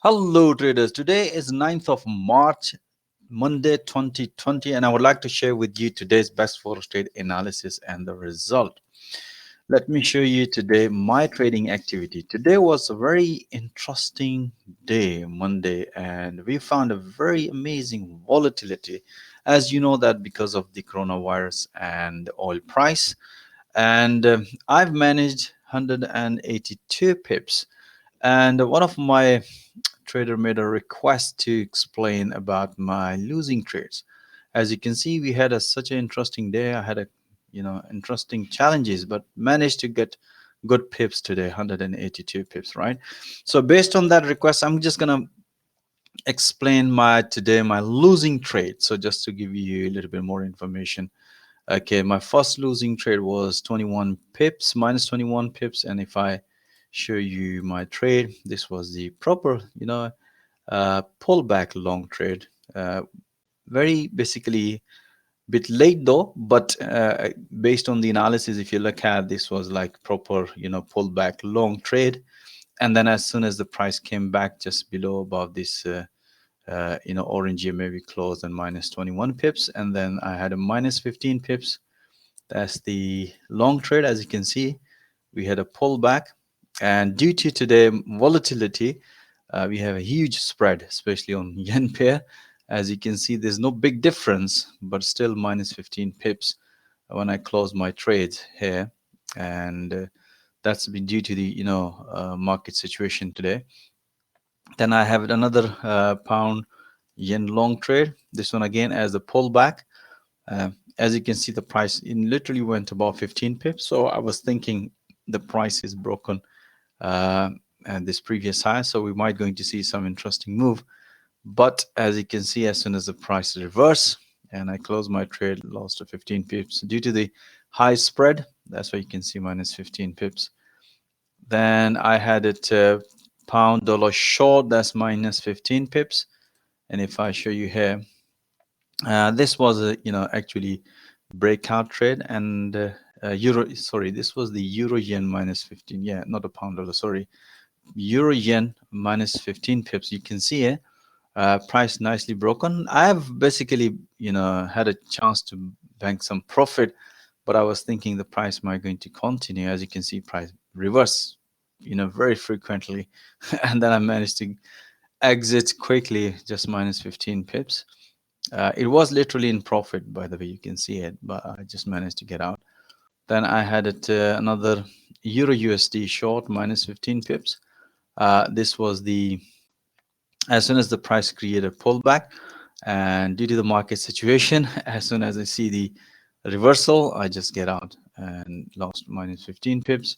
Hello traders, today is 9th of March, Monday 2020, and I would like to share with you today's best Forex Trade analysis and the result. Let me show you today my trading activity. Today was a very interesting day, Monday, and we found a very amazing volatility. As you know that because of the coronavirus and oil price, and I've managed 182 pips. And one of my trader made a request to explain about my losing trades. As you can see, we had such an interesting day. I had interesting challenges, but managed to get good pips today, 182 pips, right? So based on that request, I'm just gonna explain my losing trade. So just to give you a little bit more information. Okay, my first losing trade was 21 pips, minus 21 pips, and if I show you my trade, this was the proper, pullback long trade. Very basically bit late though, but based on the analysis, if you look at this was like proper, pullback long trade. And then as soon as the price came back just below above this, orange here maybe closed and minus 21 pips. And then I had a minus 15 pips. That's the long trade. As you can see, we had a pullback. And due to today volatility, we have a huge spread, especially on yen pair. As you can see, there's no big difference, but still minus 15 pips when I close my trades here. And that's been due to the market situation today. Then I have another pound yen long trade. This one again as a pullback. As you can see, the price in literally went about 15 pips. So I was thinking the price is broken and this previous high, so we might going to see some interesting move. But as you can see, as soon as the price reverse and I close my trade, lost to 15 pips due to the high spread. That's why you can see minus 15 pips. Then I had it pound dollar short, that's minus 15 pips. And if I show you here, this was a actually breakout trade. And euro, sorry, this was the euro yen minus 15. Yeah, not a pound dollar, sorry, euro yen minus 15 pips. You can see it, price nicely broken. I have basically had a chance to bank some profit, but I was thinking the price might going to continue. As you can see, price reverse very frequently. And then I managed to exit quickly, just minus 15 pips. It was literally in profit, by the way, you can see it, but I just managed to get out. Then I had it another euro USD short, minus 15 pips. This was the, as soon as the price created a pullback, and due to the market situation, as soon as I see the reversal, I just get out and lost minus 15 pips.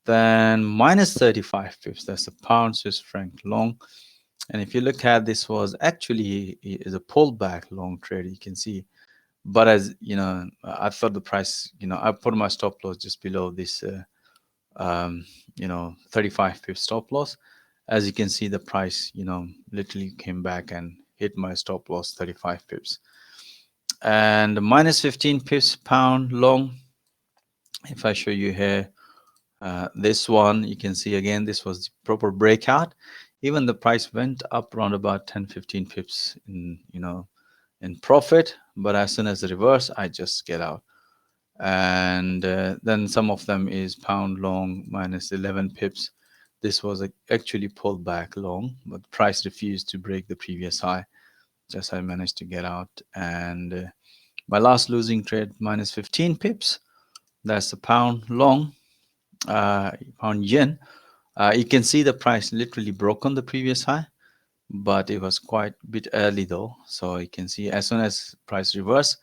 Then minus 35 pips, that's a pound Swiss franc long. And if you look at, this was actually is a pullback long trade, you can see. But as you know, I thought the price, I put my stop loss just below this 35 pip stop loss. As you can see, the price literally came back and hit my stop loss 35 pips. And minus 15 pips pound long. If I show you here, this one, you can see again, this was the proper breakout. Even the price went up around about 10-15 pips in profit, but as soon as the reverse, I just get out. And then some of them is pound long minus 11 pips. This was actually pulled back long, but price refused to break the previous high. Just I managed to get out. And my last losing trade, minus 15 pips. That's a pound long, pound yen. You can see the price literally broke on the previous high, but it was quite a bit early though. So you can see as soon as price reverse,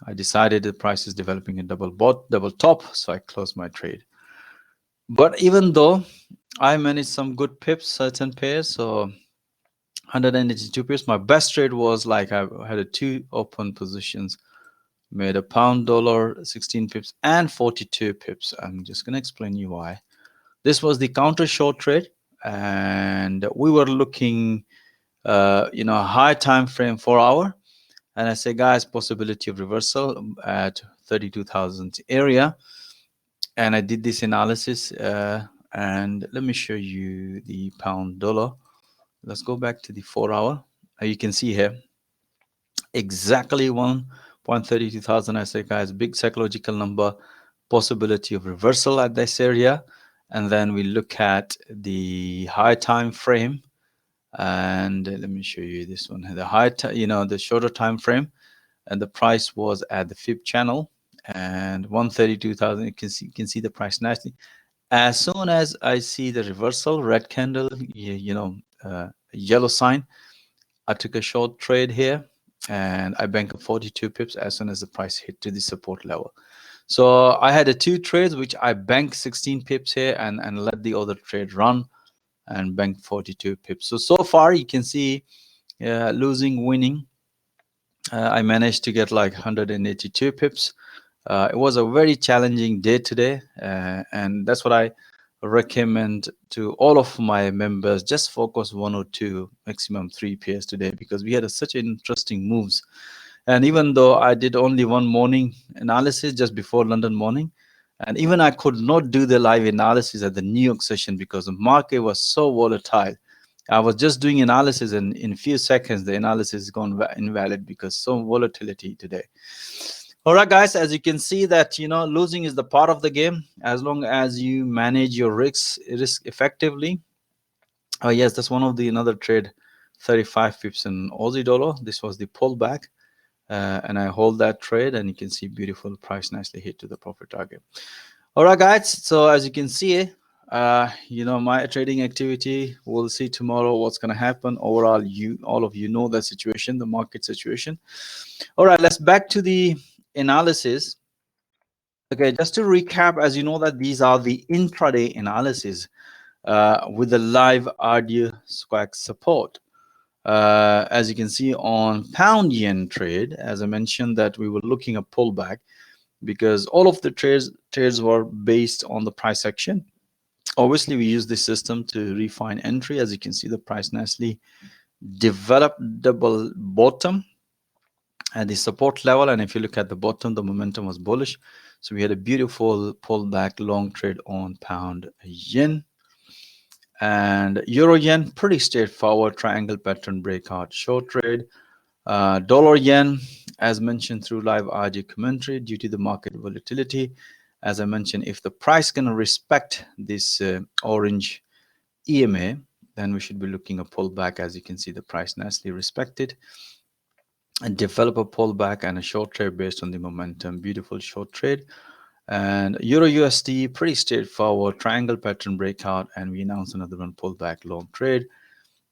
I decided the price is developing a double top, so I closed my trade. But even though I managed some good pips, certain pairs, so 182 pips, my best trade was like I had a two open positions, made a pound dollar 16 pips and 42 pips. I'm just gonna explain you why. This was the counter short trade, and we were looking high time frame 4 hour. And I say, guys, possibility of reversal at 32,000 area. And I did this analysis, and let me show you the pound dollar. Let's go back to the 4 hour. You can see here exactly 1.32 thousand. I say, guys, big psychological number, possibility of reversal at this area. And then we look at the high time frame. And let me show you this one. The the shorter time frame, and the price was at the fib channel and 132,000. You can see the price nicely. As soon as I see the reversal, red candle, yellow sign, I took a short trade here and I banked 42 pips as soon as the price hit to the support level. So I had a two trades which I banked 16 pips here and let the other trade run and banked 42 pips. So far you can see losing, winning. I managed to get like 182 pips. It was a very challenging day today, and that's what I recommend to all of my members. Just focus one or two, maximum three pairs today, because we had such interesting moves. And even though I did only one morning analysis just before London morning, and even I could not do the live analysis at the New York session because the market was so volatile. I was just doing analysis, and in a few seconds, the analysis is gone invalid because so volatility today. All right, guys, as you can see that, losing is the part of the game as long as you manage your risk effectively. Oh, yes, that's one of the another trade, 35 pips in Aussie dollar. This was the pullback. And I hold that trade, and you can see beautiful price nicely hit to the profit target. All right, guys. So as you can see, my trading activity. We'll see tomorrow what's gonna happen. Overall, all of you know the situation, the market situation. All right, let's back to the analysis. Okay, just to recap, as you know that these are the intraday analysis with the live audio squawk support. As you can see on pound yen trade, as I mentioned, that we were looking at pullback because all of the trades were based on the price action. Obviously, we use this system to refine entry. As you can see, the price nicely developed double bottom at the support level, and if you look at the bottom, the momentum was bullish. So we had a beautiful pullback long trade on pound yen. And euro yen, pretty straightforward triangle pattern breakout short trade. Dollar yen, as mentioned through live RG commentary, due to the market volatility. As I mentioned, if the price can respect this orange EMA, then we should be looking a pullback. As you can see, the price nicely respected and develop a pullback and a short trade based on the momentum. Beautiful short trade. And Euro USD, pretty straightforward triangle pattern breakout, and we announced another one pullback long trade.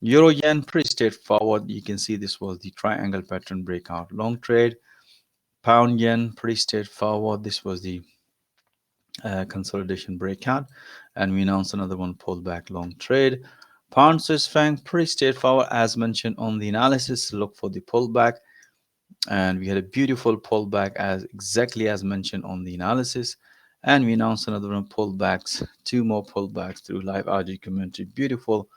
Euro yen, pretty straightforward. You can see this was the triangle pattern breakout long trade. Pound yen, pretty straightforward. This was the consolidation breakout, and we announced another one pullback long trade. Pound Swiss franc, pretty straightforward. As mentioned on the analysis, look for the pullback, and we had a beautiful pullback as exactly as mentioned on the analysis. And we announced another one pullbacks, two more pullbacks through live RG commentary. Beautiful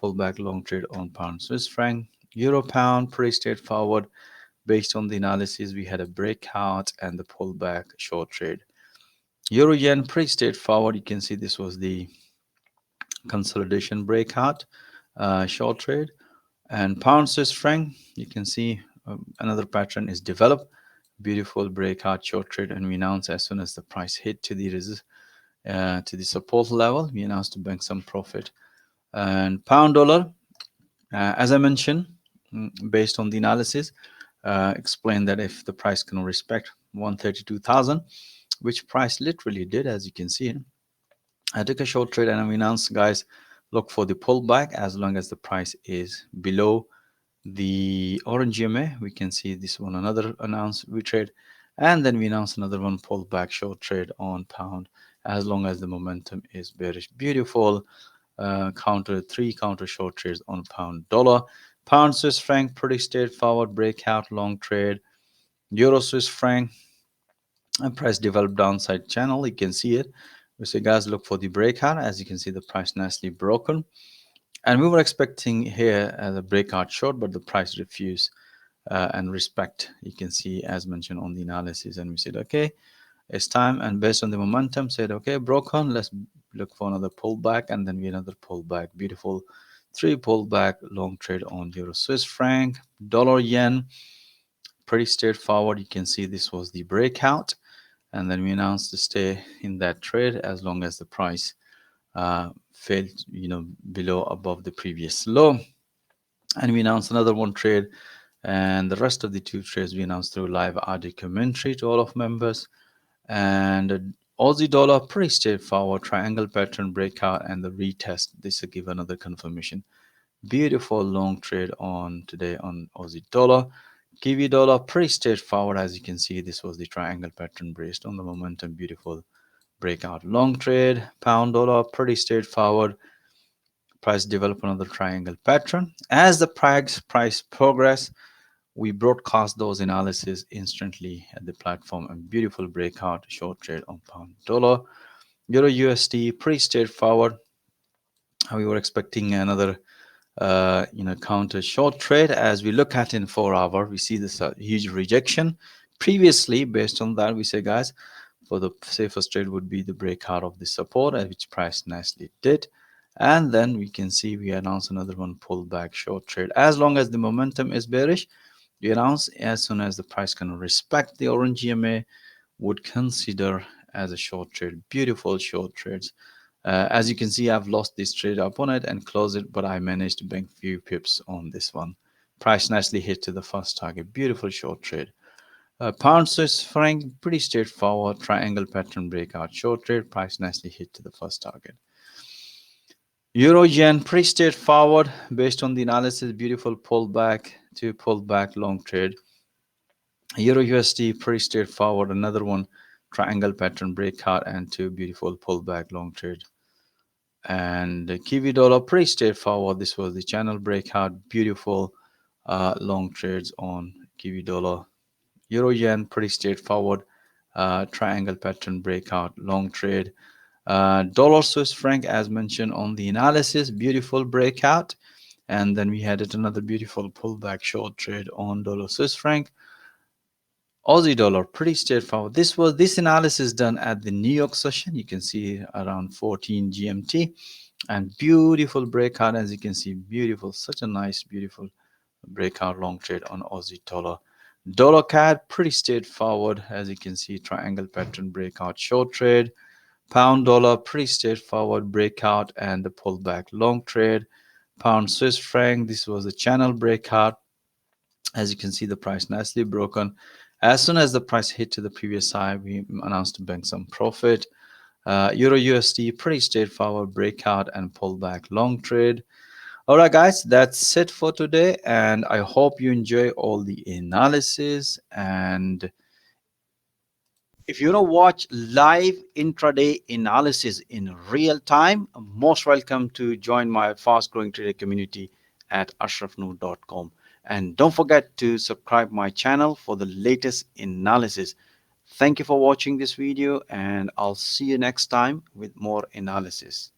pullback long trade on pound Swiss franc. Euro pound, pretty straightforward. Based on the analysis, we had a breakout and the pullback short trade. Euro yen, pretty straightforward. You can see this was the consolidation breakout short trade. And pound Swiss franc, you can see another pattern is developed. Beautiful breakout short trade, and we announced as soon as the price hit to the support level, we announced to bank some profit. And pound dollar, as I mentioned, based on the analysis, explained that if the price can respect 132,000, which price literally did, as you can see, I took a short trade and I announced, guys, look for the pullback as long as the price is below the orange EMA. We can see this one, another announced we trade, and then we announced another one pullback short trade on pound as long as the momentum is bearish. Beautiful three counter short trades on pound dollar. Pound Swiss franc, pretty straightforward breakout long trade. Euro Swiss franc, and price developed downside channel. You can see it. We say, guys, look for the breakout. As you can see, the price nicely broken, and we were expecting here as a breakout short, but the price refused and respect. You can see as mentioned on the analysis, and we said, okay, it's time. And based on the momentum, said, okay, broken. Let's look for another pullback, and then we another pullback. Beautiful Three pullback long trade on euro Swiss franc, dollar yen. Pretty straightforward. You can see this was the breakout, and then we announced to stay in that trade as long as the price failed, below above the previous low. And we announced another one trade, and the rest of the two trades we announced through live audio commentary to all of members. And Aussie dollar, pretty straightforward, triangle pattern breakout and the retest. This will give another confirmation. Beautiful long trade on today on Aussie dollar. Kiwi dollar, pretty straightforward. As you can see, this was the triangle pattern based on the momentum. Beautiful breakout long trade. Pound dollar, pretty straightforward. Price develop another triangle pattern. As the price progress, we broadcast those analyses instantly at the platform. And beautiful breakout short trade on pound dollar. Euro USD, pretty straightforward. We were expecting another counter short trade. As we look at in 4 hour, we see this huge rejection. Previously, based on that, we say, guys, for the safest trade would be the breakout of the support, at which price nicely did. And then we can see we announce another one pullback short trade. As long as the momentum is bearish, you announce. As soon as the price can respect the orange EMA, would consider as a short trade. Beautiful short trades. As you can see, I've lost this trade up on it and close it, but I managed to bank few pips on this one. Price nicely hit to the first target. Beautiful short trade. Pound Swiss franc, pretty straightforward. Triangle pattern breakout short trade. Price nicely hit to the first target. Euro yen, pretty straightforward based on the analysis. Beautiful pullback to pullback long trade. Euro USD, pretty straightforward. Another one, triangle pattern breakout and two beautiful pullback long trade. And the Kiwi dollar, pretty straightforward. This was the channel breakout. Beautiful long trades on Kiwi dollar. Euro yen, pretty straightforward. Triangle pattern breakout, long trade. Dollar Swiss franc, as mentioned on the analysis, beautiful breakout. And then we had it another beautiful pullback short trade on dollar Swiss franc. Aussie dollar, pretty straightforward. This analysis done at the New York session. You can see around 14 GMT, and beautiful breakout. As you can see, beautiful, such a nice, beautiful breakout long trade on Aussie dollar. Dollar CAD, pretty straightforward. As you can see, triangle pattern breakout short trade. Pound dollar, pretty straightforward breakout and the pullback long trade. Pound Swiss franc, this was a channel breakout. As you can see, the price nicely broken. As soon as the price hit to the previous high, we announced to bank some profit. Euro USD, pretty straightforward breakout and pullback long trade. All right, guys, that's it for today. And I hope you enjoy all the analysis. And if you want to watch live intraday analysis in real time, most welcome to join my fast growing trader community at ashrafnoor.com. And don't forget to subscribe my channel for the latest analysis. Thank you for watching this video, and I'll see you next time with more analysis.